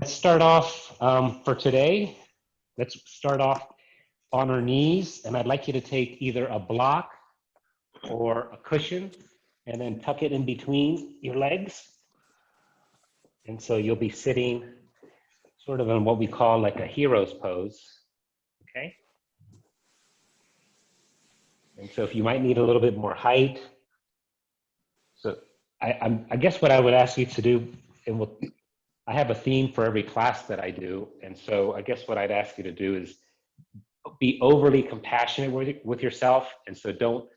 Let's start off for today. Let's start off on our knees, and I'd like you to take either a block or a cushion and then tuck it in between your legs. And so you'll be sitting sort of in what we call like a hero's pose, okay? And so if you might need a little bit more height, so I guess what I would ask you to do, and I have a theme for every class that I do, and so I guess what I'd ask you to do is be overly compassionate with yourself, and so don't,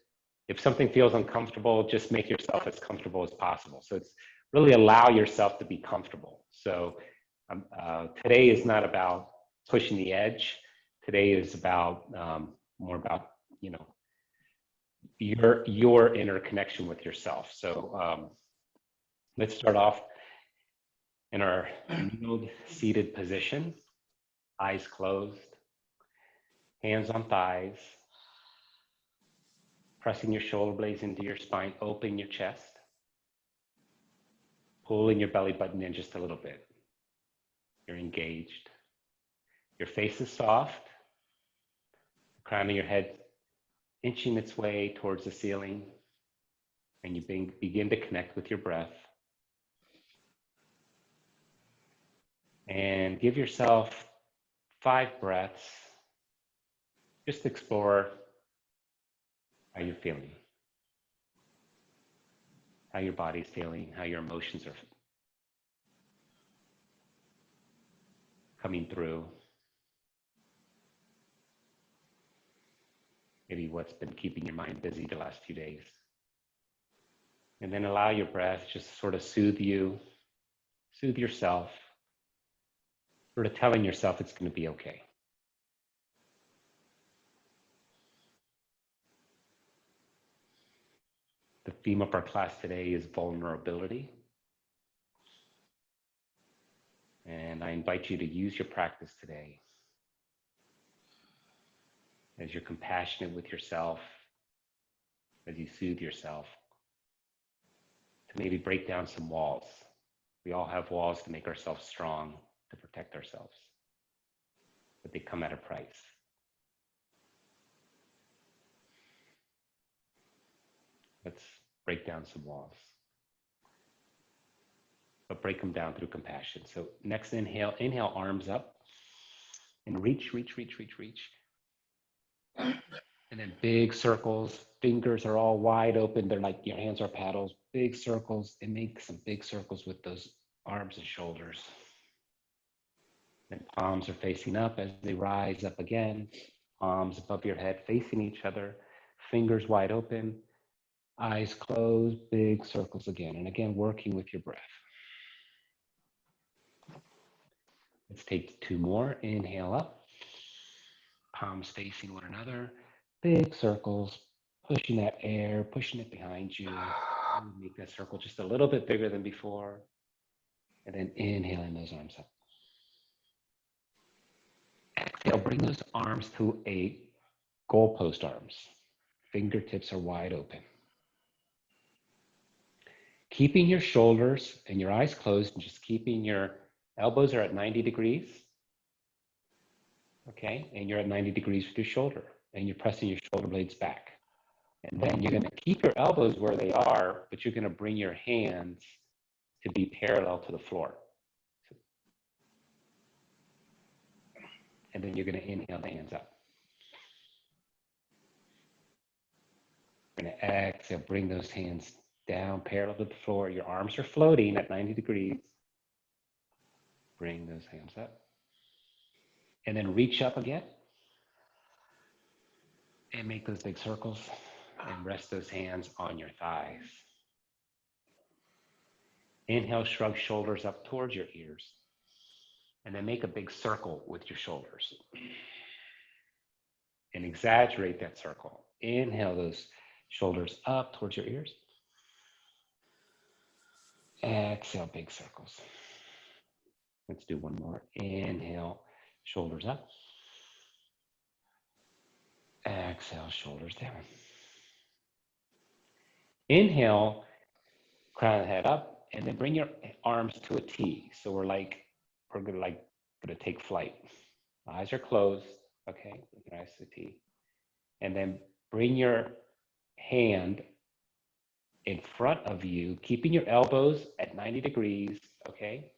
if something feels uncomfortable, just make yourself as comfortable as possible. So it's really allow yourself to be comfortable. So today is not about pushing the edge. Today is about more about, you know, your inner connection with yourself. So let's start off in our kneeled seated position, eyes closed, hands on thighs, pressing your shoulder blades into your spine, open your chest, pulling your belly button in just a little bit. You're engaged. Your face is soft, the crown of your head inching its way towards the ceiling, and you begin to connect with your breath. And give yourself 5 breaths. Just explore how you're feeling, how your body's feeling, how your emotions are coming through. Maybe what's been keeping your mind busy the last few days. And then allow your breath just sort of soothe you, soothe yourself, sort of telling yourself it's going to be okay. The theme of our class today is vulnerability. And I invite you to use your practice today as you're compassionate with yourself, as you soothe yourself, to maybe break down some walls. We all have walls to make ourselves strong, to protect ourselves, but they come at a price. Let's break down some walls, but break them down through compassion. So next inhale, inhale, arms up, and reach, reach, reach, reach, reach. And then big circles, fingers are all wide open. They're like your hands are paddles, big circles, and make some big circles with those arms and shoulders. And palms are facing up as they rise up again. Palms above your head facing each other, fingers wide open, eyes closed, big circles again. And again, working with your breath. Let's take 2 more. Inhale up, palms facing one another, big circles, pushing that air, pushing it behind you. Make that circle just a little bit bigger than before. And then inhaling those arms up. Exhale, bring those arms to a goalpost arms. Fingertips are wide open. Keeping your shoulders and your eyes closed, and just keeping your elbows are at 90 degrees. Okay, and you're at 90 degrees with your shoulder, and you're pressing your shoulder blades back. And then you're going to keep your elbows where they are, but you're going to bring your hands to be parallel to the floor. And then you're going to inhale the hands up. You're going to exhale, bring those hands down parallel to the floor. Your arms are floating at 90 degrees. Bring those hands up. And then reach up again. And make those big circles. And rest those hands on your thighs. Inhale, shrug shoulders up towards your ears. And then make a big circle with your shoulders. And exaggerate that circle. Inhale those shoulders up towards your ears. Exhale, big circles. Let's do one more. Inhale, shoulders up. Exhale, shoulders down. Inhale, crown of the head up, and then bring your arms to a T. So we're like we're gonna take flight. Eyes are closed, okay, with your eyes to the T. And then bring your hand in front of you, keeping your elbows at 90 degrees, okay?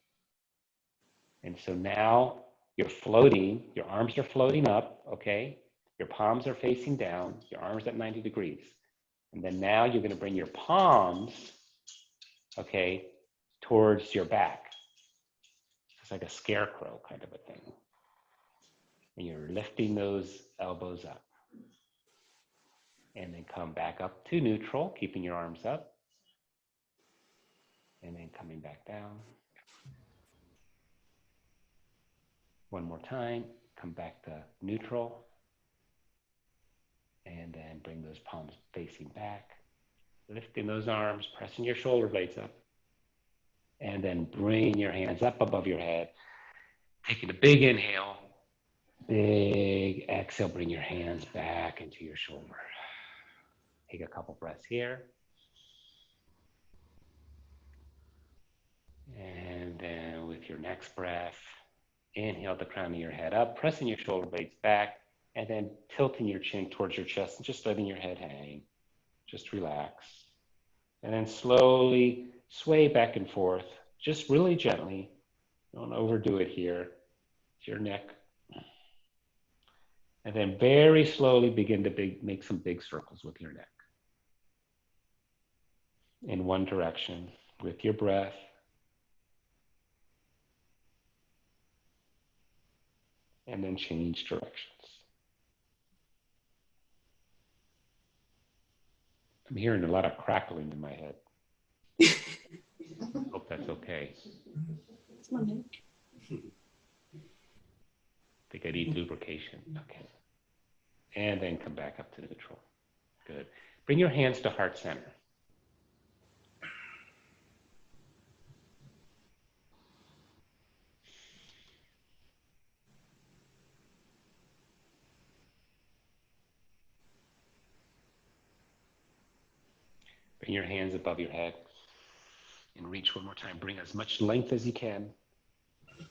And so now you're floating, your arms are floating up, okay? Your palms are facing down, your arms at 90 degrees. And then now you're gonna bring your palms, okay, towards your back. It's like a scarecrow kind of a thing. And you're lifting those elbows up. And then come back up to neutral, keeping your arms up. And then coming back down. One more time, come back to neutral. And then bring those palms facing back. Lifting those arms, pressing your shoulder blades up. And then bring your hands up above your head. Taking a big inhale. Big exhale, bring your hands back into your shoulder. Take a couple breaths here. And then with your next breath, inhale the crown of your head up, pressing your shoulder blades back, and then tilting your chin towards your chest and just letting your head hang. Just relax. And then slowly sway back and forth, just really gently. Don't overdo it here. It's your neck. And then very slowly begin to make some big circles with your neck. In one direction with your breath. And then change directions. I'm hearing a lot of crackling in my head. Hope that's okay. It's my neck. I think I need lubrication. Okay. And then come back up to neutral. Good. Bring your hands to heart center. Bring your hands above your head and reach one more time. Bring as much length as you can.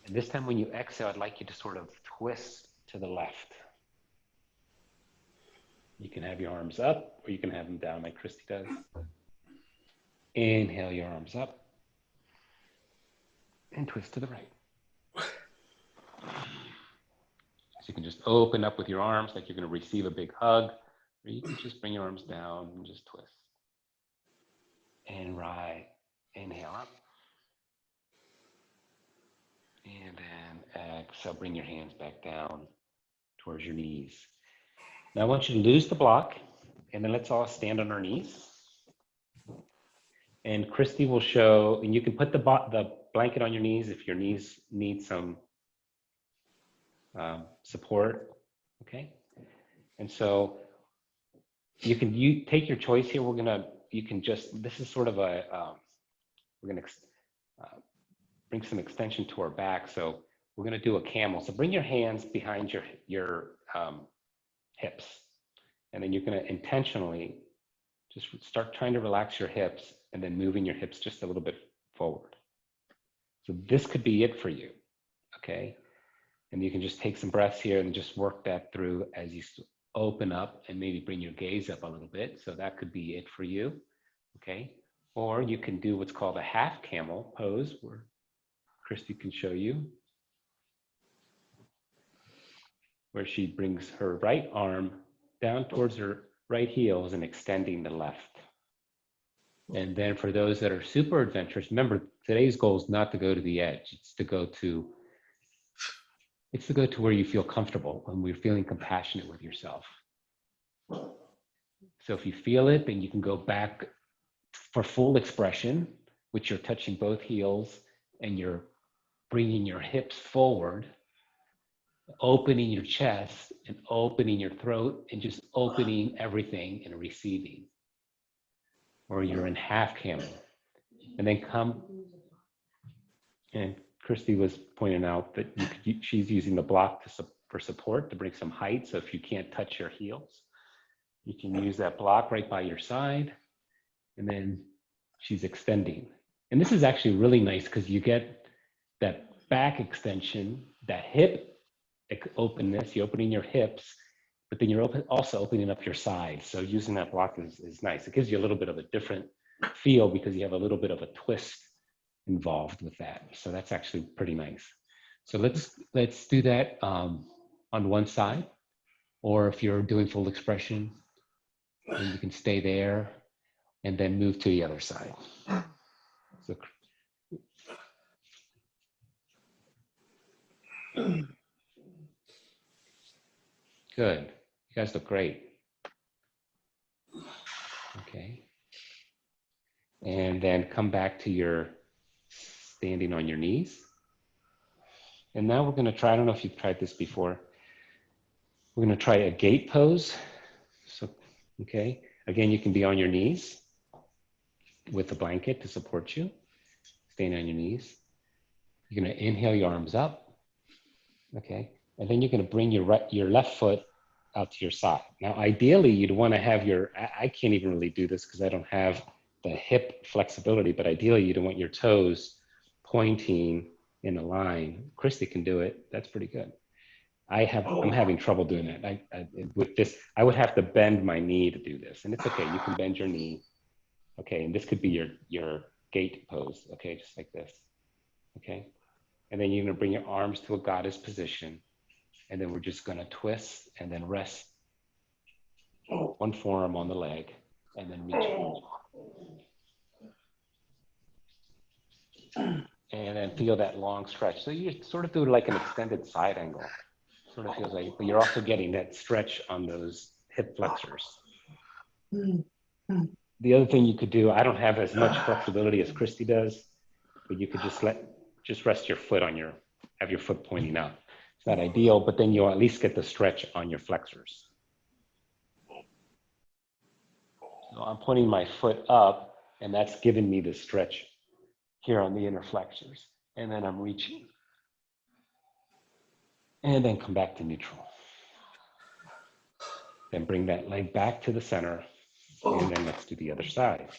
And this time when you exhale, I'd like you to sort of twist to the left. You can have your arms up or you can have them down like Cristy does. Inhale your arms up and twist to the right. So you can just open up with your arms like you're going to receive a big hug, or you can just bring your arms down and just twist. And right, inhale up. And then exhale, bring your hands back down towards your knees. Now I want you to lose the block, and then let's all stand on our knees. And Cristy will show, and you can put the blanket on your knees if your knees need some support, okay? And so you take your choice here. This is sort of we're gonna bring some extension to our back. So we're gonna do a camel. So bring your hands behind your hips. And then you're gonna intentionally just start trying to relax your hips and then moving your hips just a little bit forward. So this could be it for you, okay? And you can just take some breaths here and just work that through as you open up and maybe bring your gaze up a little bit. So that could be it for you, okay? Or you can do what's called a half camel pose, where Cristy can show you, where she brings her right arm down towards her right heels and extending the left. And then for those that are super adventurous, remember today's goal is not to go to the edge. It's to go to where you feel comfortable, when we're feeling compassionate with yourself. So if you feel it, then you can go back for full expression, which you're touching both heels and you're bringing your hips forward, opening your chest and opening your throat and just opening everything and receiving. Or you're in half camel. And then come, and Cristy was pointing out that she's using the block for support to bring some height. So if you can't touch your heels, you can use that block right by your side. And then she's extending. And this is actually really nice because you get that back extension, that hip openness, you're opening your hips, but then you're also opening up your sides. So using that block is nice. It gives you a little bit of a different feel because you have a little bit of a twist involved with that. So that's actually pretty nice. So let's do that on one side, or if you're doing full expression, then you can stay there and then move to the other side. So good. You guys look great. Okay. And then come back to your standing on your knees. And now we're going to try, I don't know if you've tried this before. We're going to try a gait pose. So, okay. Again, you can be on your knees with a blanket to support you. Staying on your knees. You're going to inhale your arms up. Okay. And then you're going to bring your left foot out to your side. Now, ideally, you'd want to have I can't even really do this because I don't have the hip flexibility, but ideally, you'd want your toes pointing in a line. Cristy can do it. That's pretty good. I'm having trouble doing that. With this, I would have to bend my knee to do this. And it's okay. You can bend your knee. Okay. And this could be your gait pose. Okay. Just like this. Okay. And then you're going to bring your arms to a goddess position. And then we're just going to twist and then rest one forearm on the leg and then reach it. And then feel that long stretch. So you sort of do like an extended side angle. Sort of feels like, but you're also getting that stretch on those hip flexors. The other thing you could do, I don't have as much flexibility as Cristy does, but you could just rest your foot have your foot pointing out. It's not ideal, but then you'll at least get the stretch on your flexors. So I'm pointing my foot up, and that's giving me the stretch here on the inner flexors. And then I'm reaching. And then come back to neutral. Then bring that leg back to the center. And then let's do the other side.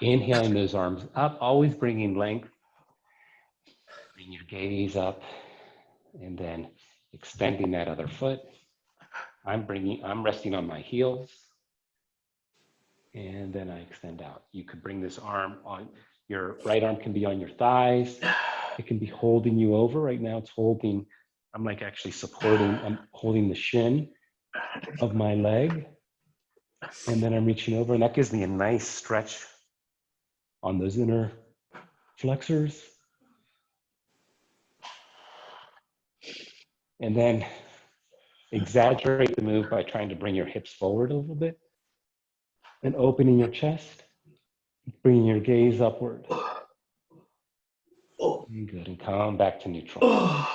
Inhaling those arms up, always bringing length. Bring your gaze up. And then extending that other foot. I'm resting on my heels. And then I extend out. You could bring this arm on, your right arm can be on your thighs. It can be holding you over. Right now it's holding, I'm like actually I'm holding the shin of my leg. And then I'm reaching over, and that gives me a nice stretch on those inner flexors. And then exaggerate the move by trying to bring your hips forward a little bit and opening your chest, bringing your gaze upward. Good, and come back to neutral.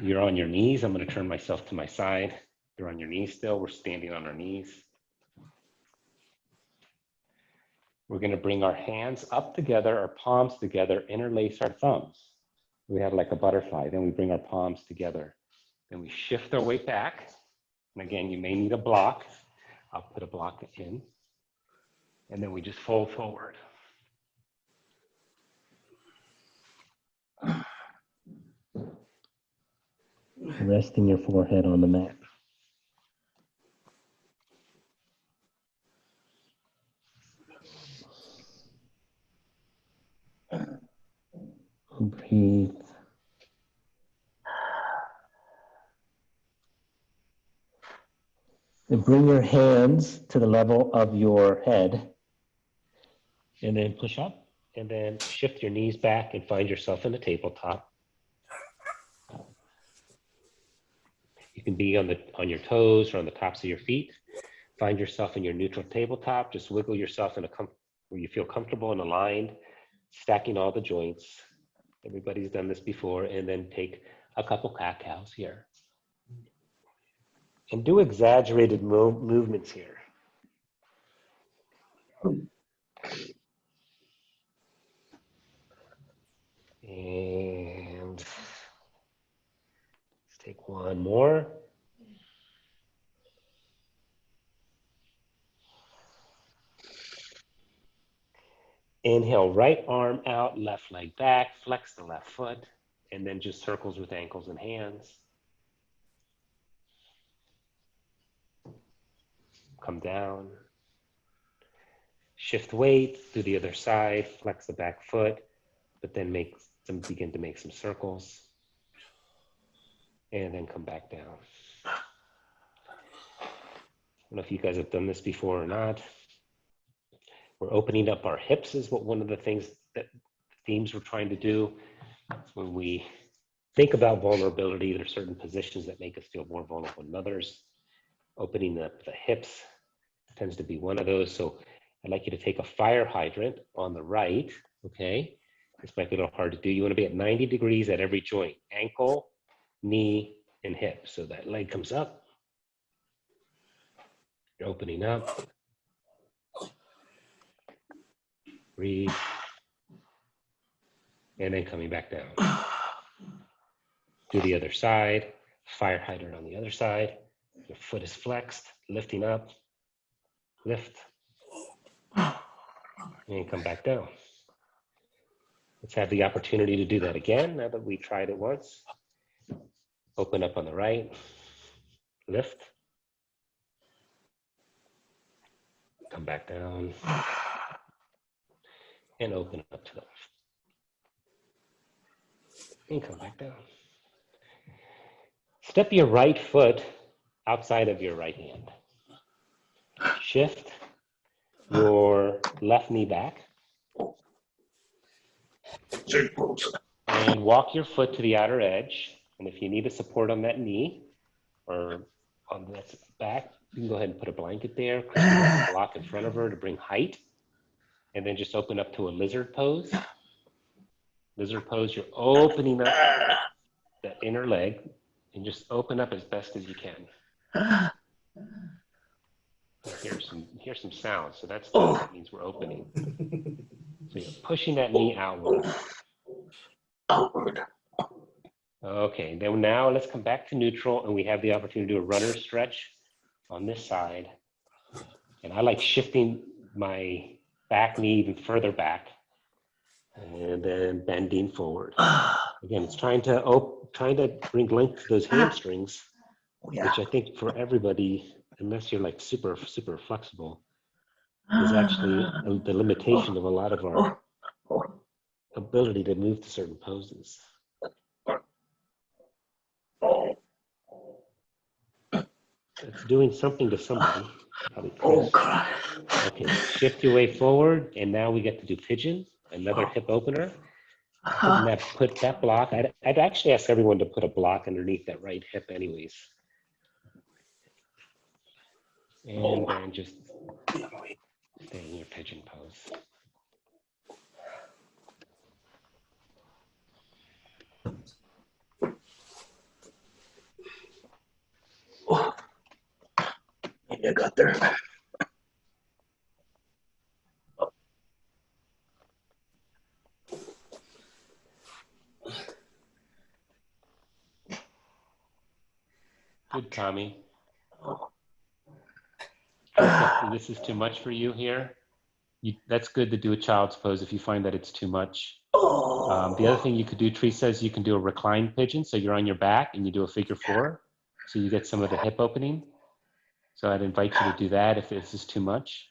You're on your knees. I'm going to turn myself to my side. You're on your knees still. We're standing on our knees. We're going to bring our hands up together, our palms together, interlace our thumbs. We have like a butterfly. Then we bring our palms together. Then we shift our weight back. And again, you may need a block. I'll put a block in. And then we just fold forward. Resting your forehead on the mat. Breathe. And bring your hands to the level of your head. And then push up. And then shift your knees back and find yourself in the tabletop. You can be on your toes or on the tops of your feet. Find yourself in your neutral tabletop. Just wiggle yourself where you feel comfortable and aligned, stacking all the joints. Everybody's done this before. And then take a couple cat-cows here. And do exaggerated movements here. And let's take one more. Inhale, right arm out, left leg back, flex the left foot, and then just circles with ankles and hands. Come down. Shift weight to the other side, flex the back foot, but then begin to make some circles. And then come back down. I don't know if you guys have done this before or not. We're opening up our hips is what one of the things that themes we're trying to do. When we think about vulnerability, there are certain positions that make us feel more vulnerable than others. Opening up the hips tends to be one of those. So I'd like you to take a fire hydrant on the right, okay? This might be a little hard to do. You want to be at 90 degrees at every joint, ankle, knee, and hip. So that leg comes up. You're opening up. Breathe. And then coming back down. Do the other side. Fire hydrant on the other side. Your foot is flexed, lifting up. Lift. And come back down. Let's have the opportunity to do that again now that we tried it once. Open up on the right. Lift. Come back down. And open up to the left. And come back down. Step your right foot outside of your right hand. Shift your left knee back. And walk your foot to the outer edge. And if you need a support on that knee or on that back, you can go ahead and put a blanket there. Cristy has a block in front of her to bring height. And then just open up to a lizard pose. Lizard pose, you're opening up that inner leg and just open up as best as you can. Here's some sound, so that means we're opening. So you're pushing that knee outward. Okay, then now let's come back to neutral, and we have the opportunity to do a runner stretch on this side. And I like shifting my back knee even further back, and then bending forward. Again, it's trying to bring length to those hamstrings, which I think for everybody, unless you're like super flexible, is actually the limitation of a lot of our ability to move to certain poses. It's doing something to somebody. Okay, shift your way forward, and now we get to do pigeon, another hip opener. Put that block. I'd actually ask everyone to put a block underneath that right hip anyways. And then just stay in your pigeon pose. I got there. Good, Tommy. This is too much for you here. That's good to do a child's pose if you find that it's too much. The other thing you could do, Teresa, is you can do a recline pigeon. So you're on your back and you do a figure 4. So you get some of the hip opening. So I'd invite you to do that if this is too much.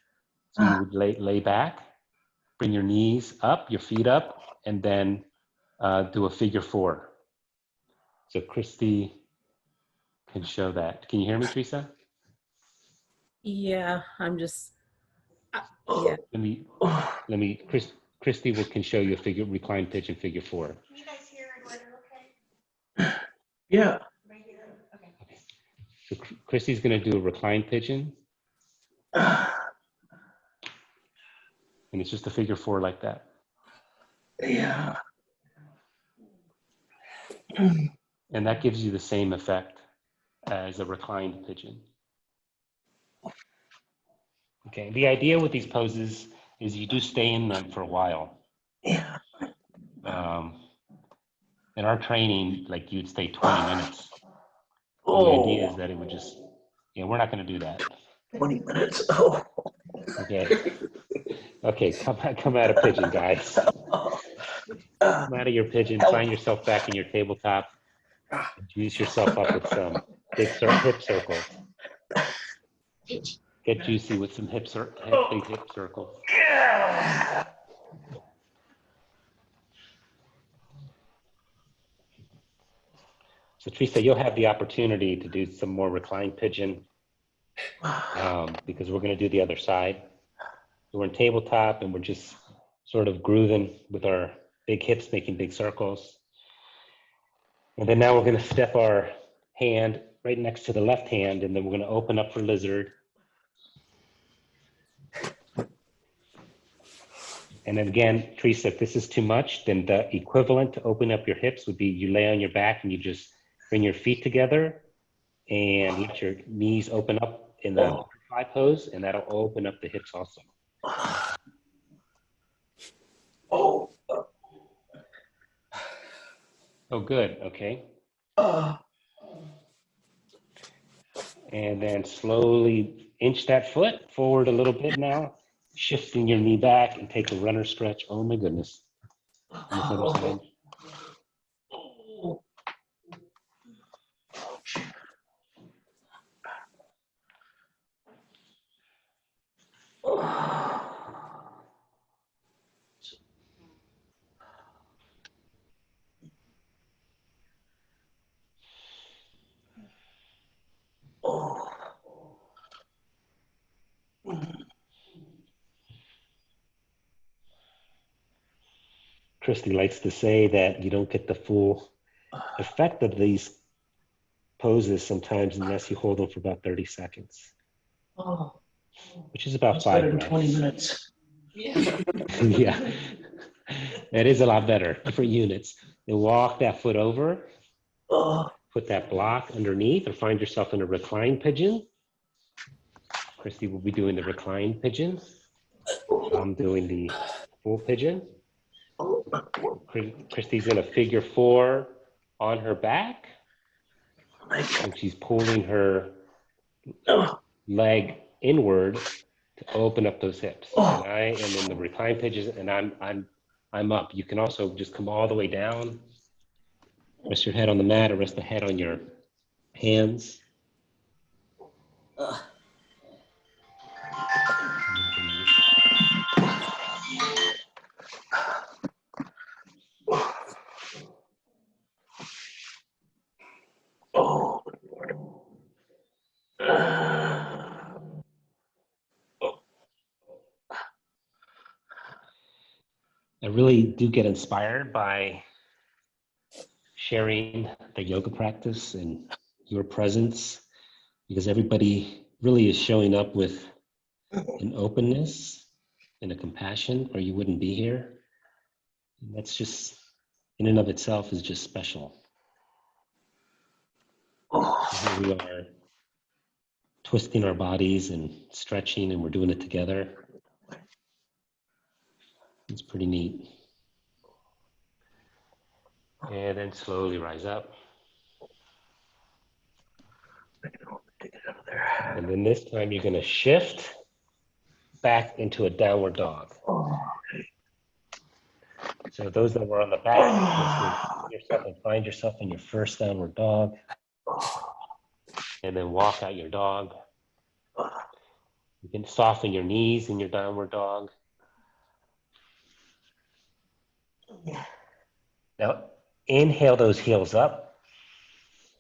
So you would lay back, bring your knees up, your feet up, and then do a figure 4. So Cristy can show that. Can you hear me, Teresa? Yeah, I'm just, yeah. Let me, Cristy can show you a recline pigeon figure 4. Can you guys hear Eduardo okay? Yeah. Right here? Okay. So Christy's going to do a recline pigeon. And it's just a figure 4 like that. Yeah. And that gives you the same effect as a reclined pigeon. Okay, the idea with these poses is you do stay in them for a while. Yeah. In our training, like you'd stay 20 minutes. And the idea is that it would just, we're not going to do that. 20 minutes. Oh. Okay. Okay, come out of pigeon, guys. Come out of your pigeon. Find yourself back in your tabletop. And juice yourself up with some big hip circles. Get juicy with some big hip circles. So Teresa, you'll have the opportunity to do some more recline pigeon because we're going to do the other side. So we're in tabletop and we're just sort of grooving with our big hips, making big circles. And then now we're going to step our hand right next to the left hand, and then we're going to open up for lizard. And then again, Teresa, if this is too much, then the equivalent to open up your hips would be you lay on your back and you just bring your feet together and let your knees open up in the butterfly pose, and that'll open up the hips also. Oh. Oh, good. Okay. And then slowly inch that foot forward a little bit now, shifting your knee back and take a runner stretch. Oh my goodness. On this other side. Cristy likes to say that you don't get the full effect of these poses sometimes unless you hold them for about 30 seconds, which is about That's 5 better than breaths. 20 minutes. Yeah, that is a lot better. Different units. Then walk that foot over, put that block underneath, or find yourself in a recline pigeon. Cristy will be doing the recline pigeon. I'm doing the full pigeon. Cristy's in a figure 4 on her back, and she's pulling her leg inward to open up those hips. And I am in the recline pigeon, and I'm up. You can also just come all the way down. Rest your head on the mat, or rest the head on your hands. Oh, Lord. I really do get inspired by sharing the yoga practice and your presence, because everybody really is showing up with an openness and a compassion, or you wouldn't be here. And that's just, in and of itself, is just special. Here we are, twisting our bodies and stretching, and we're doing it together. It's pretty neat. And then slowly rise up. Take it out of there. And then this time you're going to shift back into a downward dog. So those that were on the back, find yourself in your first downward dog. And then walk out your dog. You can soften your knees in your downward dog. Now, inhale those heels up.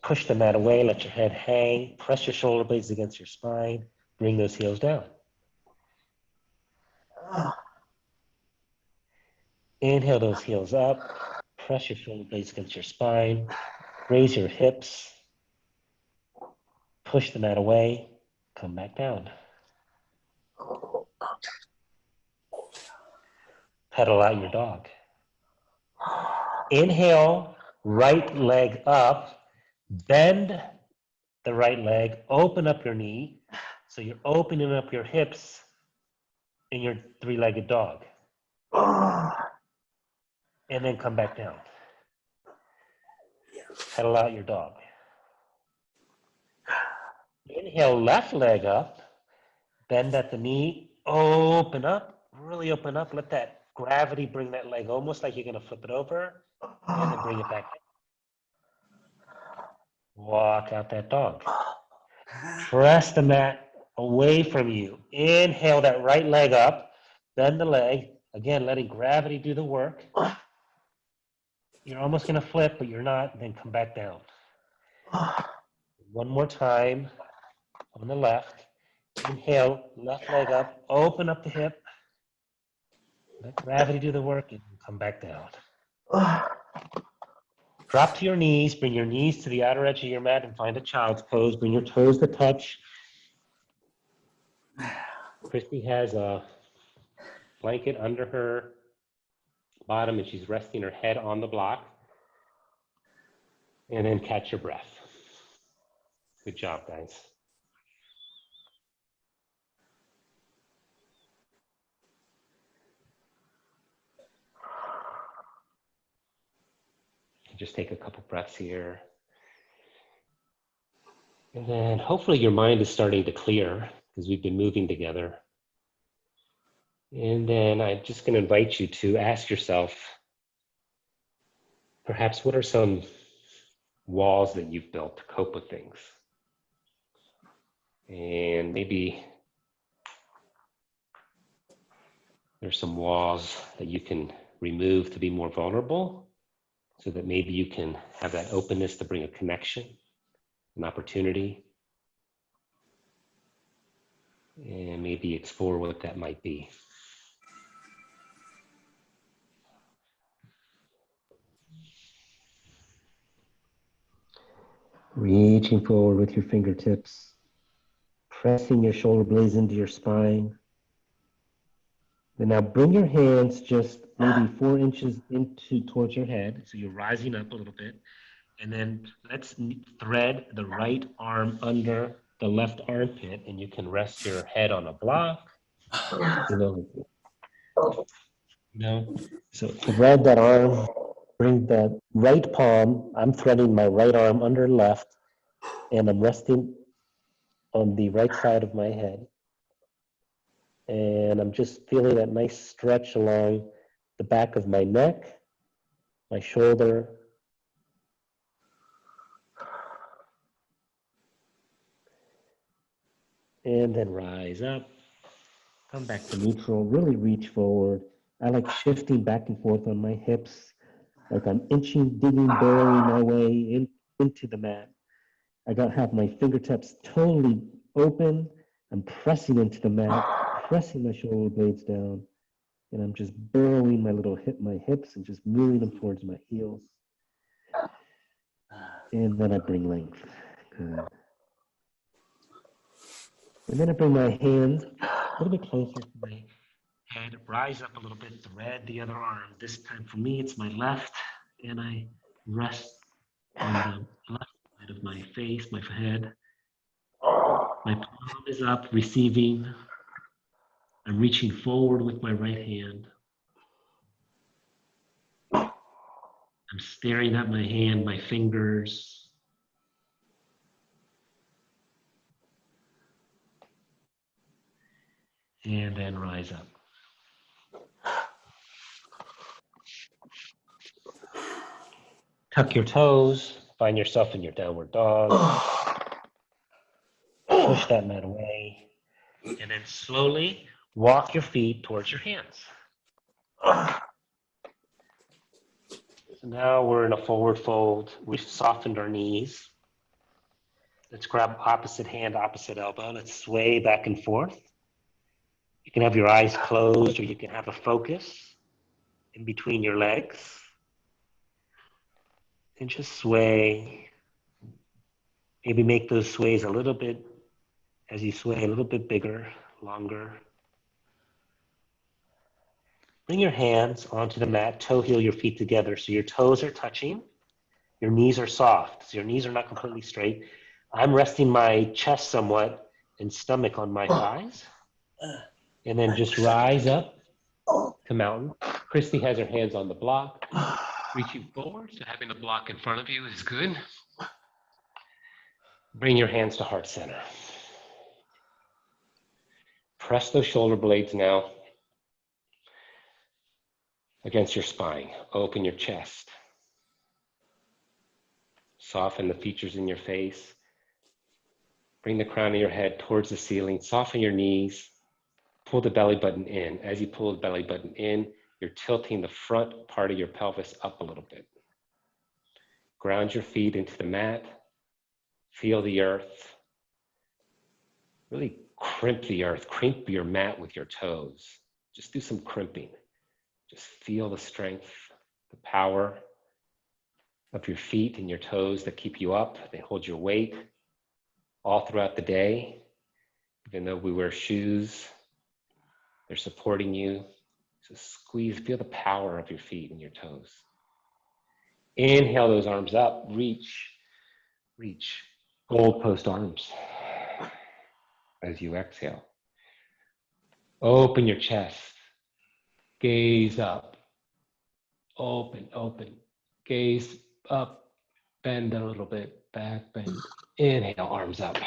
Push the mat away, let your head hang. Press your shoulder blades against your spine. Bring those heels down. Inhale those heels up. Press your shoulder blades against your spine. Raise your hips. Push the mat away. Come back down. Pedal out your dog. Inhale, right leg up. Bend the right leg. Open up your knee. So you're opening up your hips in your three-legged dog. And then come back down. Pedal out your dog. Inhale, left leg up. Bend at the knee. Open up. really open up. Let that gravity bring that leg almost like you're going to flip it over, and then bring it back. Walk out that dog. Press the mat away from you. Inhale that right leg up. Bend the leg. Again, letting gravity do the work. You're almost going to flip, but you're not. Then come back down. One more time on the left. Inhale, left leg up. Open up the hip. Let gravity do the work and come back down. Drop to your knees. Bring your knees to the outer edge of your mat and find a child's pose. Bring your toes to touch. Cristy has a blanket under her bottom and she's resting her head on the block. And then catch your breath. Good job, guys. Just take a couple breaths here. And then hopefully your mind is starting to clear because we've been moving together. And then I'm just going to invite you to ask yourself, perhaps what are some walls that you've built to cope with things? And maybe there's some walls that you can remove to be more vulnerable so that maybe you can have that openness to bring a connection, an opportunity, and maybe explore what that might be. Reaching forward with your fingertips, pressing your shoulder blades into your spine. And now bring your hands just maybe 4 inches towards your head. So you're rising up a little bit. And then let's thread the right arm under the left armpit, and you can rest your head on a block. So thread that arm, bring the right palm. I'm threading my right arm under left, and I'm resting on the right side of my head. And I'm just feeling that nice stretch along the back of my neck, my shoulder, and then rise up, come back to neutral, really reach forward. I like shifting back and forth on my hips, like I'm inching, digging, burrowing my way into the mat. I have my fingertips totally open. I'm pressing into the mat, pressing my shoulder blades down, and I'm just burrowing my hips and just moving them towards my heels. And then I bring length. Good. And then I bring my hands a little bit closer to my head, rise up a little bit, thread the other arm. This time for me, it's my left, and I rest on the left side of my face, my head. My palm is up, receiving. I'm reaching forward with my right hand. I'm staring at my hand, my fingers. And then rise up. Tuck your toes, find yourself in your downward dog. Push that mat away. And then slowly walk your feet towards your hands. So now we're in a forward fold. We've softened our knees. Let's grab opposite hand, opposite elbow. Let's sway back and forth. You can have your eyes closed or you can have a focus in between your legs. And just sway. Maybe make those sways a little bit, as you sway, a little bit bigger, longer. Bring your hands onto the mat, toe heel your feet together so your toes are touching. Your knees are soft, so your knees are not completely straight. I'm resting my chest somewhat and stomach on my thighs. And then just rise up to mountain. Cristy has her hands on the block, reaching forward, so having the block in front of you is good. Bring your hands to heart center. Press those shoulder blades now against your spine. Open your chest. Soften the features in your face. Bring the crown of your head towards the ceiling. Soften your knees. Pull the belly button in. As you pull the belly button in, you're tilting the front part of your pelvis up a little bit. Ground your feet into the mat. Feel the earth. Really crimp the earth. Crimp your mat with your toes. Just do some crimping. Just feel the strength, the power of your feet and your toes that keep you up. They hold your weight all throughout the day. Even though we wear shoes, they're supporting you. So squeeze, feel the power of your feet and your toes. Inhale those arms up, reach. Gold post arms. As you exhale. Open your chest. Gaze up. Open. Gaze up. Bend a little bit. Back bend. Inhale, arms up.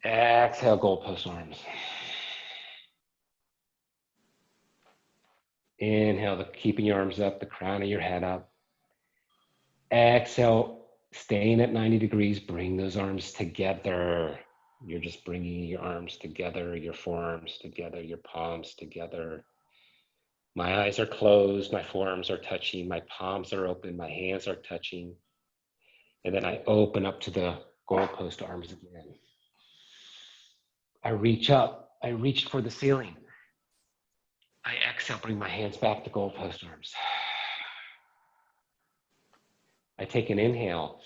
Exhale, goalpost arms. Inhale, keeping your arms up, the crown of your head up. Exhale, staying at 90 degrees, bring those arms together. You're just bringing your arms together, your forearms together, your palms together. My eyes are closed, my forearms are touching, my palms are open, my hands are touching. And then I open up to the goalpost arms again. I reach up, I reach for the ceiling. I exhale, bring my hands back to goalpost arms. I take an inhale.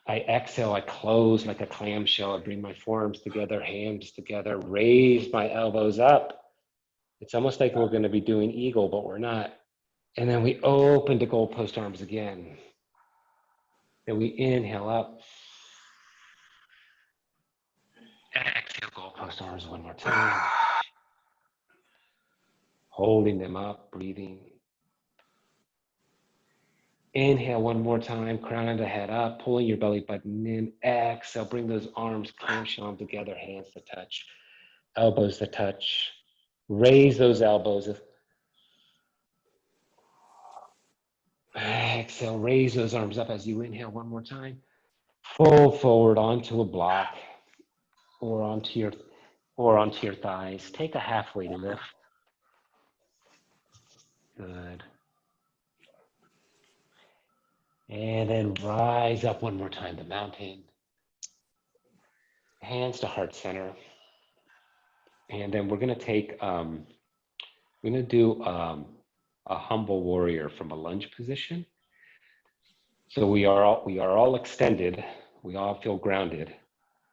I exhale, I close like a clamshell. I bring my forearms together, hands together, raise my elbows up. It's almost like we're going to be doing eagle, but we're not. And then we open to goalpost arms again. Then we inhale up. Exhale, goalpost arms one more time. Holding them up, breathing. Inhale one more time, crown of the head up, pulling your belly button in. Exhale, bring those arms clamshell together, hands to touch, elbows to touch. Raise those elbows. Exhale, raise those arms up as you inhale one more time. Fold forward onto a block or onto your thighs. Take a halfway lift. Good. And then rise up one more time to mountain. Hands to heart center. And then we're going to take, we're going to do a humble warrior from a lunge position. So we are all extended. We all feel grounded.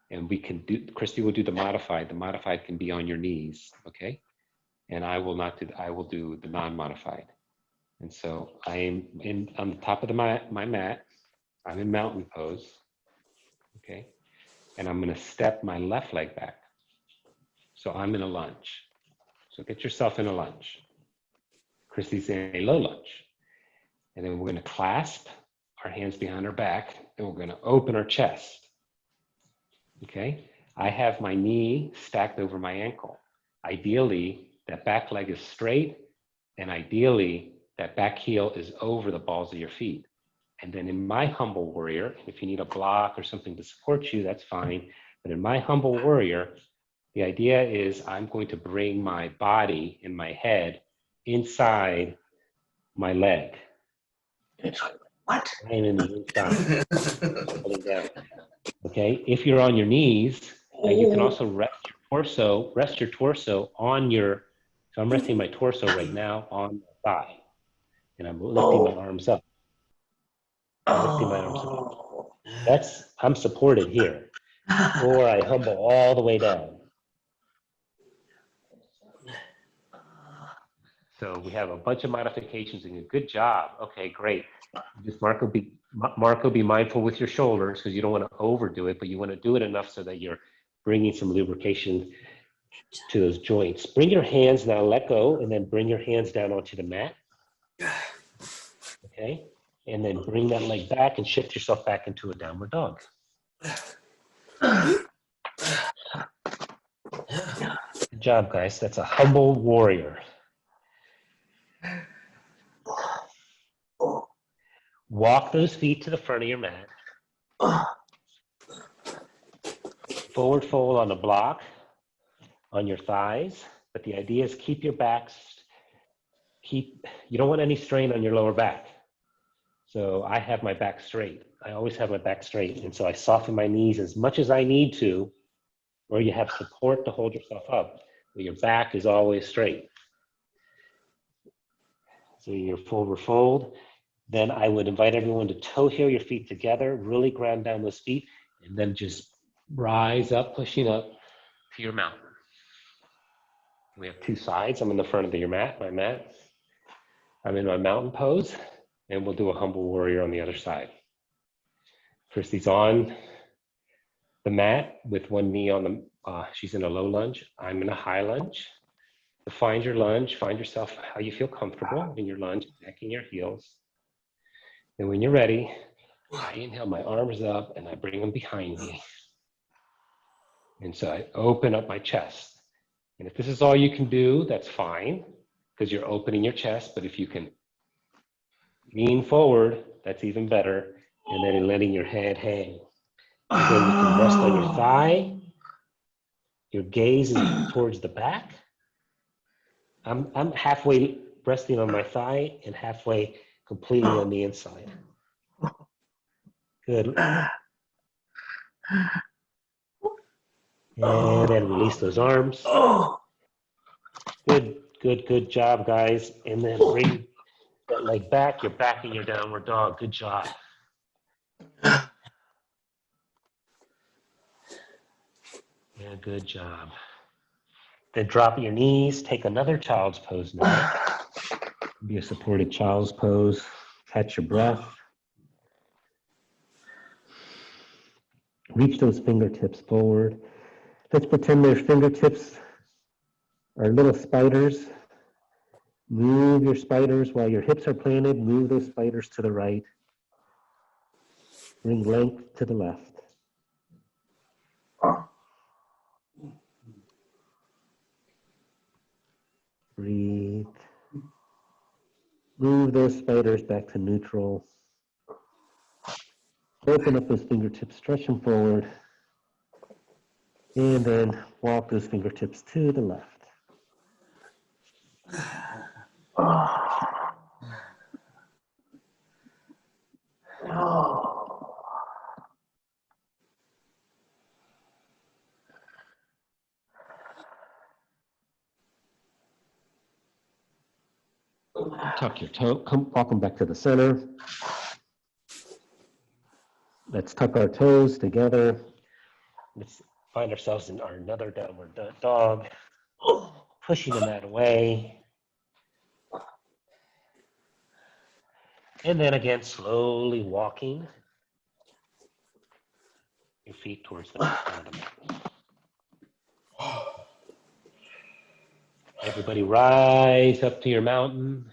And we can do, Cristy will do the modified. The modified can be on your knees, okay? And I will do the non-modified. And so I am on the top of my mat. I'm in mountain pose, okay? And I'm gonna step my left leg back. So I'm in a lunge. So get yourself in a lunge. Cristy's in a low lunge. And then we're gonna clasp our hands behind our back and we're gonna open our chest, okay? I have my knee stacked over my ankle. Ideally, that back leg is straight, and ideally, that back heel is over the balls of your feet. And then in my humble warrior, if you need a block or something to support you, that's fine. But in my humble warrior, the idea is I'm going to bring my body and my head inside my leg. What? I'm in the inside. Okay, if you're on your knees, you can also rest your torso on your, so I'm resting my torso right now on the thigh. And I'm lifting my arms up. I'm lifting my arms up. I'm supported here. Or I humble all the way down. So we have a bunch of modifications and a good job. Okay, great. Just Marco, be mindful with your shoulders because you don't want to overdo it, but you want to do it enough so that you're bringing some lubrication to those joints. Bring your hands now, let go, and then bring your hands down onto the mat. Okay, and then bring that leg back and shift yourself back into a downward dog. Good job, guys. That's a humble warrior. Walk those feet to the front of your mat. Forward fold on the block on your thighs, but the idea is keep your backs, you don't want any strain on your lower back. So I have my back straight. I always have my back straight. And so I soften my knees as much as I need to, or you have support to hold yourself up, but your back is always straight. So your forward fold. Then I would invite everyone to toe heel your feet together, really ground down those feet, and then just rise up, pushing up to your mountain. We have two sides. I'm in the front of your mat, my mat. I'm in my mountain pose, and we'll do a humble warrior on the other side. Cristy's on the mat with one knee on the, she's in a low lunge. I'm in a high lunge. To find your lunge, find yourself how you feel comfortable in your lunge, backing your heels. And when you're ready, I inhale my arms up and I bring them behind me. And so I open up my chest. And if this is all you can do, that's fine, because you're opening your chest. But if you can lean forward, that's even better. And then letting your head hang. Again, you can rest on your thigh. Your gaze is towards the back. I'm halfway resting on my thigh and halfway completely on the inside. Good. And then release those arms. Good job, guys. And then bring that leg back. You're back in your downward dog. Good job. Yeah, good job. Then drop your knees. Take another child's pose now. Be a supported child's pose. Catch your breath. Reach those fingertips forward. Let's pretend their fingertips are little spiders. Move your spiders while your hips are planted. Move those spiders to the right. Bring length to the left. Breathe. Move those spiders back to neutral. Open up those fingertips, stretch them forward. And then walk those fingertips to the left. Tuck your toe, walk them back to the center. Let's tuck our toes together. Let's find ourselves in our another downward dog. Pushing the mat away. And then again, slowly walking your feet towards the front of the mat. Everybody rise up to your mountain.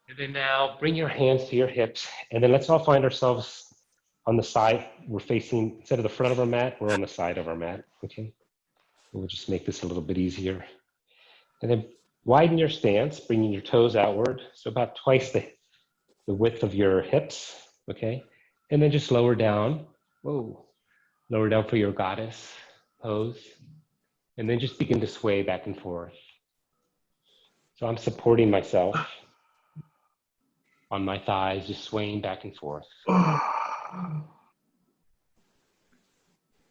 And then now bring your hands to your hips. And then let's all find ourselves on the side. We're facing, instead of the front of our mat, we're on the side of our mat, okay? We'll just make this a little bit easier. And then widen your stance, bringing your toes outward. So about twice the width of your hips, okay? And then just lower down. Whoa. Lower down for your goddess pose. And then just begin to sway back and forth. So I'm supporting myself on my thighs, just swaying back and forth.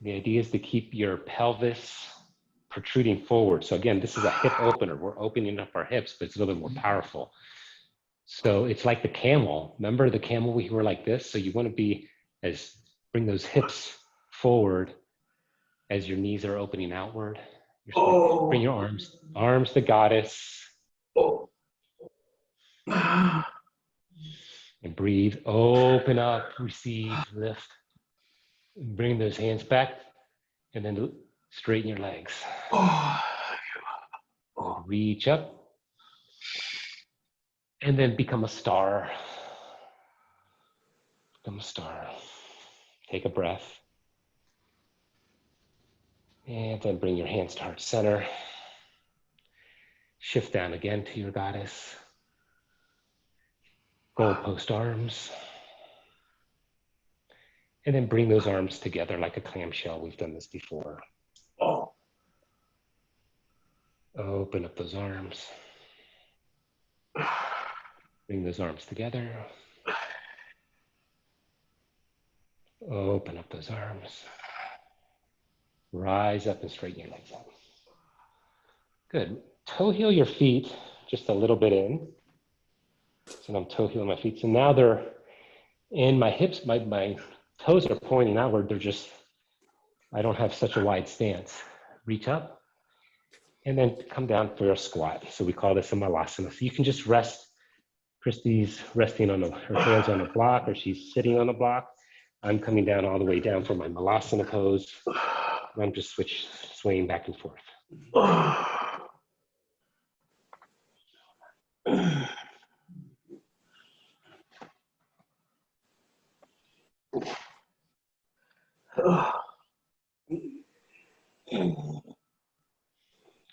The idea is to keep your pelvis protruding forward. So again, this is a hip opener. We're opening up our hips, but it's a little bit more powerful. So it's like the camel. Remember the camel, we were like this? So you want to be bring those hips forward as your knees are opening outward. Bring your arms to goddess. And breathe, open up, receive, lift. Bring those hands back and then straighten your legs. Reach up and then become a star. Become a star. Take a breath. And then bring your hands to heart center. Shift down again to your goddess. Goalpost arms. And then bring those arms together like a clamshell. We've done this before. Oh. Open up those arms. Bring those arms together. Open up those arms. Rise up and straighten your legs up. Good. Toe heel your feet just a little bit in. So I'm toe heeling my feet. So now they're in my hips, my toes are pointing outward. They're just, I don't have such a wide stance. Reach up and then come down for a squat. So we call this a Malasana. So you can just rest. Cristy's resting on her hands on a block, or she's sitting on a block. I'm coming down all the way down for my Malasana pose. And I'm just swaying back and forth.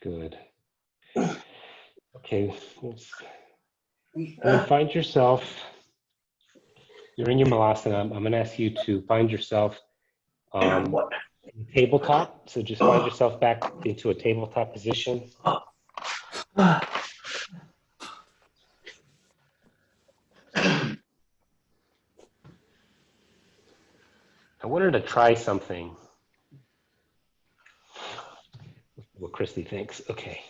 Good. Okay, and find yourself, you're in your Malasana. I'm going to ask you to find yourself in tabletop. So just find yourself back into a tabletop position. I wanted to try something. What Cristy thinks. Okay.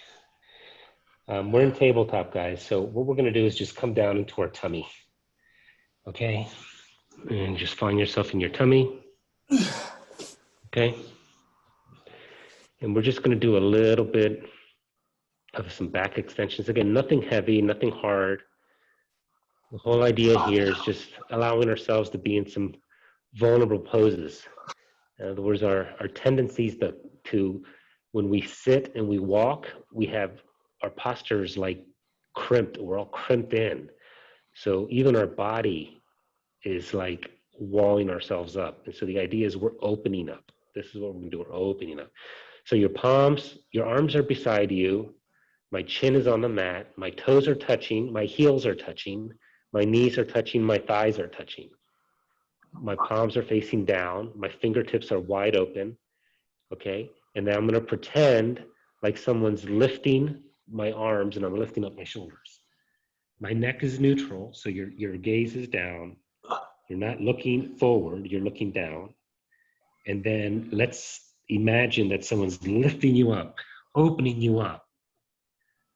We're in tabletop, guys. So what we're going to do is just come down into our tummy. Okay. And just find yourself in your tummy. Okay. And we're just going to do a little bit of some back extensions. Again, nothing heavy, nothing hard. The whole idea here is just allowing ourselves to be in some vulnerable poses. In other words, our tendencies to when we sit and we walk, we have our postures like crimped. We're all crimped in. So even our body is like walling ourselves up. And so the idea is we're opening up. This is what we're going to do. We're opening up. So your palms, your arms are beside you. My chin is on the mat. My toes are touching. My heels are touching. My knees are touching. My thighs are touching. My palms are facing down. My fingertips are wide open. Okay. And then I'm going to pretend like someone's lifting my arms and I'm lifting up my shoulders. My neck is neutral. So your gaze is down. You're not looking forward. You're looking down. And then let's imagine that someone's lifting you up, opening you up.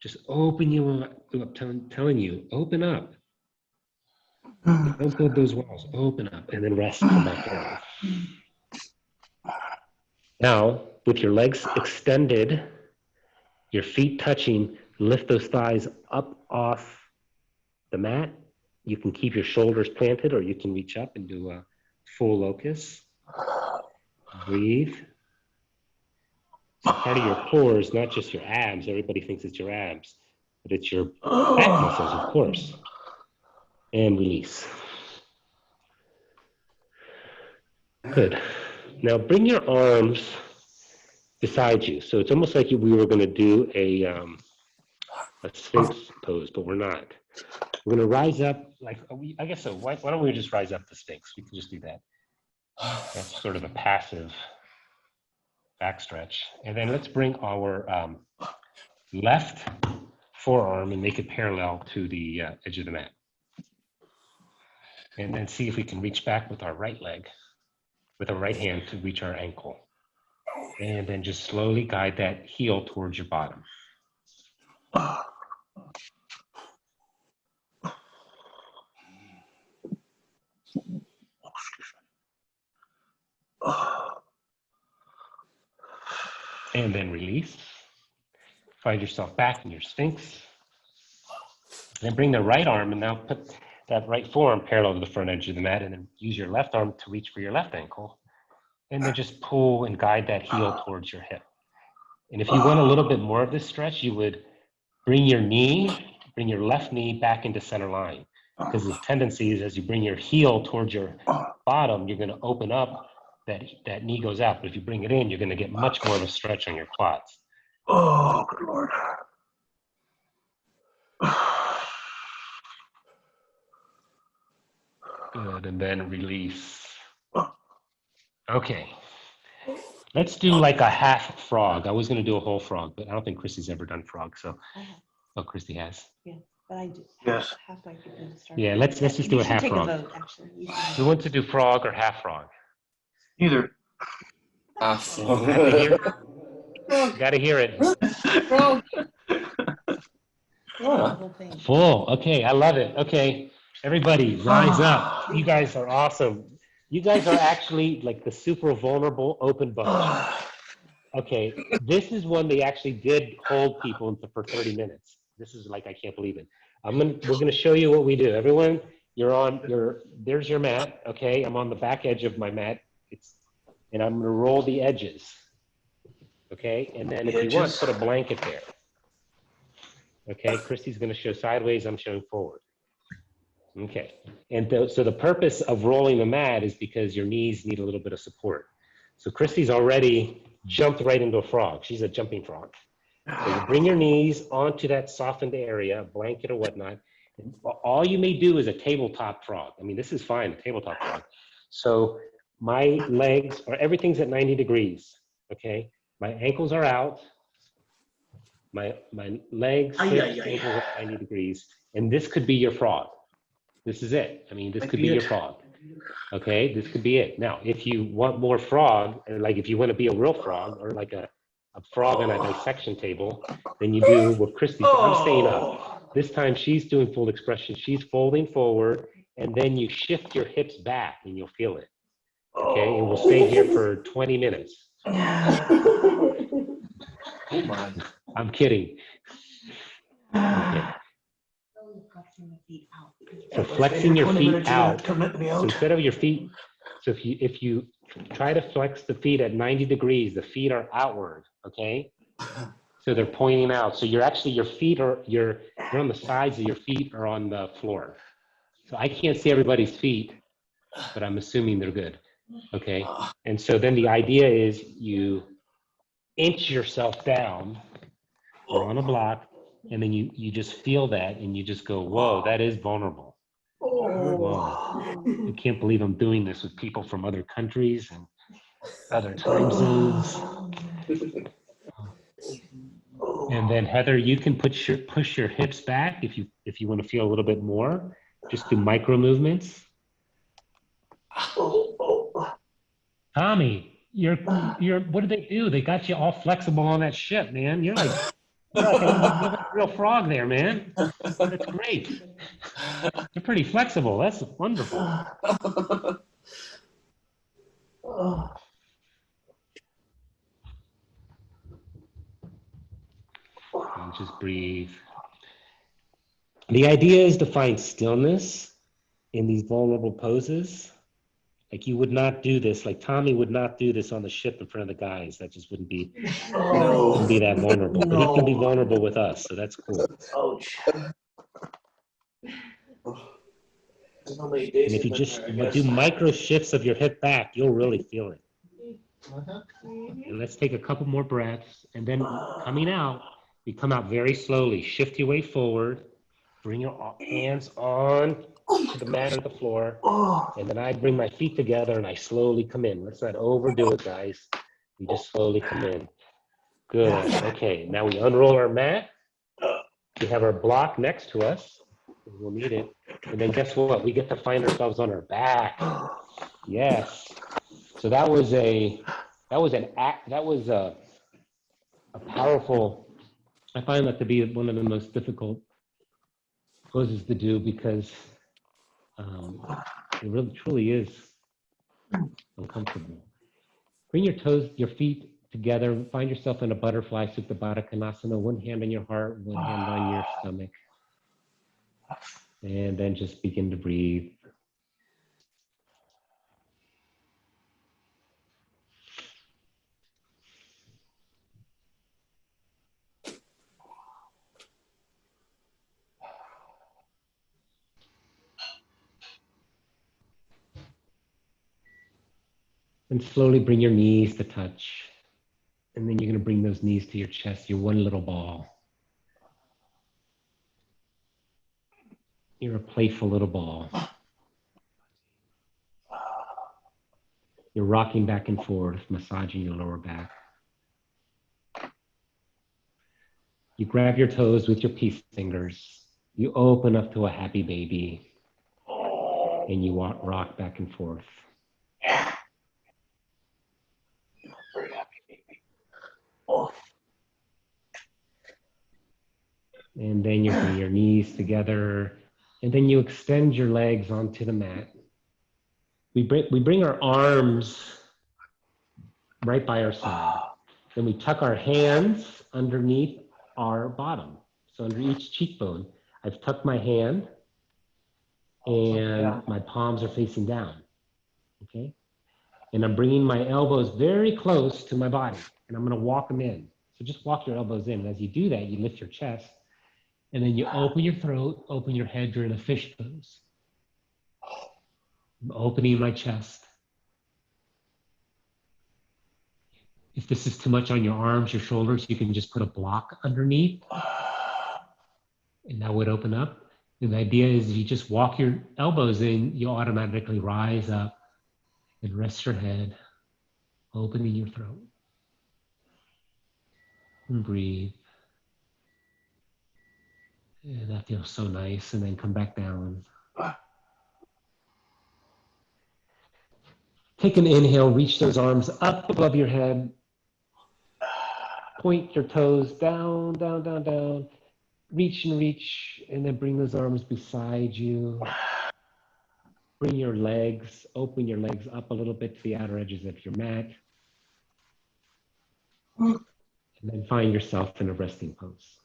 Just open you up, telling you, open up. Don't build those walls, open up, and then rest, come back down. Now, with your legs extended, your feet touching, lift those thighs up off the mat. You can keep your shoulders planted, or you can reach up and do a full locust. Breathe. So part of your core is not just your abs. Everybody thinks it's your abs, but it's your back muscles, of course. And release. Good. Now bring your arms beside you. So it's almost like we were going to do a Sphinx pose, but we're not. We're going to rise up like, I guess so. Why don't we just rise up the Sphinx? We can just do that. That's sort of a passive back stretch. And then let's bring our left forearm and make it parallel to the edge of the mat. And then see if we can reach back with our right leg, with our right hand to reach our ankle. And then just slowly guide that heel towards your bottom. And then release. Find yourself back in your Sphinx. Then bring the right arm and now put that right forearm parallel to the front edge of the mat, and then use your left arm to reach for your left ankle. And then just pull and guide that heel towards your hip. And if you want a little bit more of this stretch, you would bring your left knee back into center line. Because the tendency is as you bring your heel towards your bottom, you're going to open up that knee goes out. But if you bring it in, you're going to get much more of a stretch on your quads. Oh, good Lord. Good, and then release. Okay. Let's do like a half frog. I was going to do a whole frog, but I don't think Christy's ever done frog. So, I have, oh, Christy has. but I do. Yes. Half my people to start. Yeah, let's just do You a should half take frog. a vote, actually. You should. Who wants to do frog or half frog? Either. Gotta hear it. The whole thing. Full. Okay, I love it. Okay, everybody, rise up. You guys are awesome. You guys are actually like the super vulnerable open bunch. Okay, this is one they actually did hold people for 30 minutes. This is like, I can't believe it. We're gonna show you what we do. Everyone, there's your mat. Okay, I'm on the back edge of my mat. And I'm gonna roll the edges. Okay, and then if you want, put a blanket there. Okay, Christy's gonna show sideways, I'm showing forward. Okay, and so the purpose of rolling the mat is because your knees need a little bit of support. So Christy's already jumped right into a frog. She's a jumping frog. So you bring your knees onto that softened area, blanket or whatnot. And all you may do is a tabletop frog. I mean, this is fine, a tabletop frog. So my legs everything's at 90 degrees, okay? My ankles are out. My legs, hips, ankles are 90 degrees. And this could be your frog. This is it. I mean, this could be your frog. Okay, this could be it. Now, if you want more frog, or like if you want to be a real frog, or like a frog on a dissection table, then you do what Christy did. I'm staying up. This time she's doing full expression. She's folding forward, and then you shift your hips back, and you'll feel it. Okay, and we'll stay here for 20 minutes. Oh my. I'm kidding. Okay. So flexing your feet out. So instead of your feet, so if you try to flex the feet at 90 degrees, the feet are outward, okay? So they're pointing out. So you're actually, your feet are, you're on the sides of your feet are on the floor. So I can't see everybody's feet, but I'm assuming they're good, okay? And so then the idea is you inch yourself down, you're on a block, and then you just feel that and you just go, whoa, that is vulnerable. Whoa. I can't believe I'm doing this with people from other countries and other time zones. And then Heather, you can push your hips back if you want to feel a little bit more. Just do micro movements. Tommy, you're what did they do? They got you all flexible on that ship, man. You're like a real frog there, man. That's great. You're pretty flexible. That's wonderful. And just breathe. The idea is to find stillness in these vulnerable poses. Like you would not do this, like Tommy would not do this on the ship in front of the guys. That just wouldn't be that vulnerable. But he can be vulnerable with us, so that's cool. Ouch. And if you just do micro shifts of your hip back, you'll really feel it. And let's take a couple more breaths. And then coming out, you come out very slowly. Shift your weight forward. Bring your hands on to the mat or the floor. And then I bring my feet together and I slowly come in. Let's not overdo it, guys. We just slowly come in. Good. Okay, now we unroll our mat. We have our block next to us. We'll need it. And then guess what? We get to find ourselves on our back. Yes. So that was a powerful, I find that to be one of the most difficult poses to do because it really truly is uncomfortable. Bring your feet together, find yourself in a butterfly Supta Baddha Konasana, one hand on your heart, one hand on your stomach. And then just begin to breathe. And slowly bring your knees to touch. And then you're going to bring those knees to your chest, your one little ball. You're a playful little ball. You're rocking back and forth, massaging your lower back. You grab your toes with your peace fingers. You open up to a happy baby. And you rock back and forth. Very happy, baby. Oh. And then you bring your knees together. And then you extend your legs onto the mat. We bring our arms right by our side. Then we tuck our hands underneath our bottom. So under each cheekbone, I've tucked my hand and my palms are facing down. Okay? And I'm bringing my elbows very close to my body and I'm going to walk them in. So just walk your elbows in. And as you do that, you lift your chest and then you open your throat, open your head. You're in a fish pose. I'm opening my chest. If this is too much on your arms, your shoulders, you can just put a block underneath and that would open up. And the idea is you just walk your elbows in, you'll automatically rise up and rest your head, opening your throat. And breathe. And that feels so nice. And then come back down. Take an inhale, reach those arms up above your head. Point your toes down, down, down, down. Reach and reach, and then bring those arms beside you. Bring your legs, open your legs up a little bit to the outer edges of your mat. And then find yourself in a resting pose.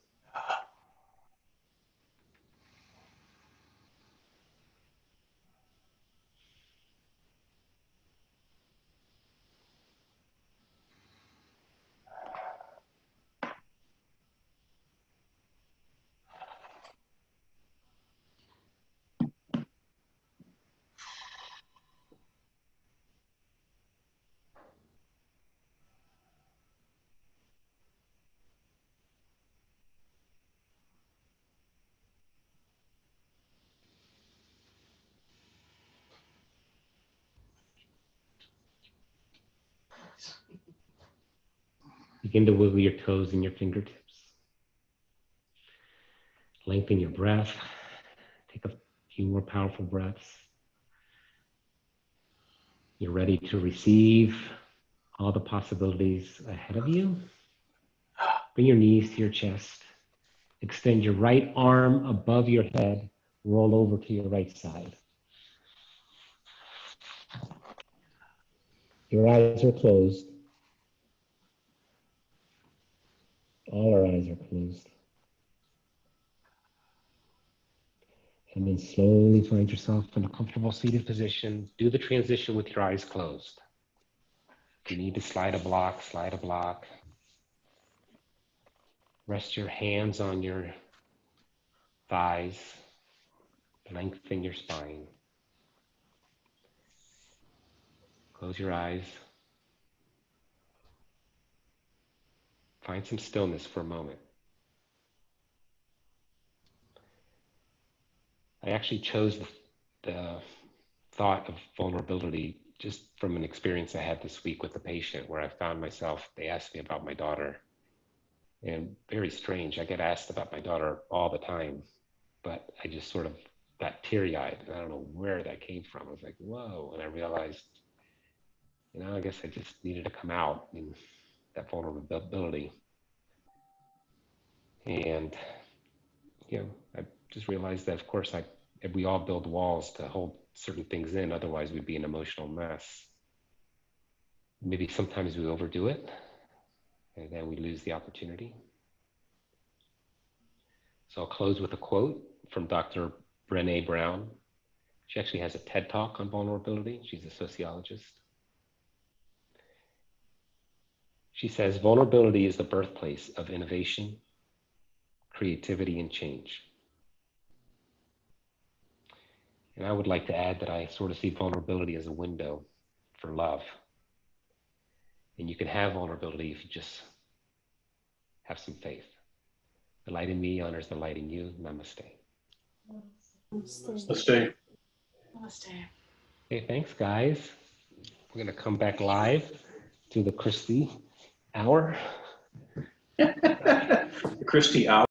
Begin to wiggle your toes and your fingertips. Lengthen your breath. Take a few more powerful breaths. You're ready to receive all the possibilities ahead of you. Bring your knees to your chest. Extend your right arm above your head. Roll over to your right side. Your eyes are closed. All our eyes are closed. And then slowly find yourself in a comfortable seated position. Do the transition with your eyes closed. If you need to slide a block, slide a block. Rest your hands on your thighs. Lengthen your spine. Close your eyes. Find some stillness for a moment. I actually chose the thought of vulnerability just from an experience I had this week with a patient where I found myself, they asked me about my daughter. And very strange, I get asked about my daughter all the time, but I just sort of got teary-eyed. And I don't know where that came from. I was like, whoa. And I realized, I guess I just needed to come out in that vulnerability. And, I just realized that, of course, we all build walls to hold certain things in, otherwise we'd be an emotional mess. Maybe sometimes we overdo it, and then we lose the opportunity. So I'll close with a quote from Dr. Brené Brown. She actually has a TED Talk on vulnerability. She's a sociologist. She says, vulnerability is the birthplace of innovation, creativity, and change. And I would like to add that I sort of see vulnerability as a window for love. And you can have vulnerability if you just have some faith. The light in me honors the light in you. Namaste. Let's stay. Namaste. Okay, thanks, guys. We're going to come back live to the Cristy hour. Cristy out.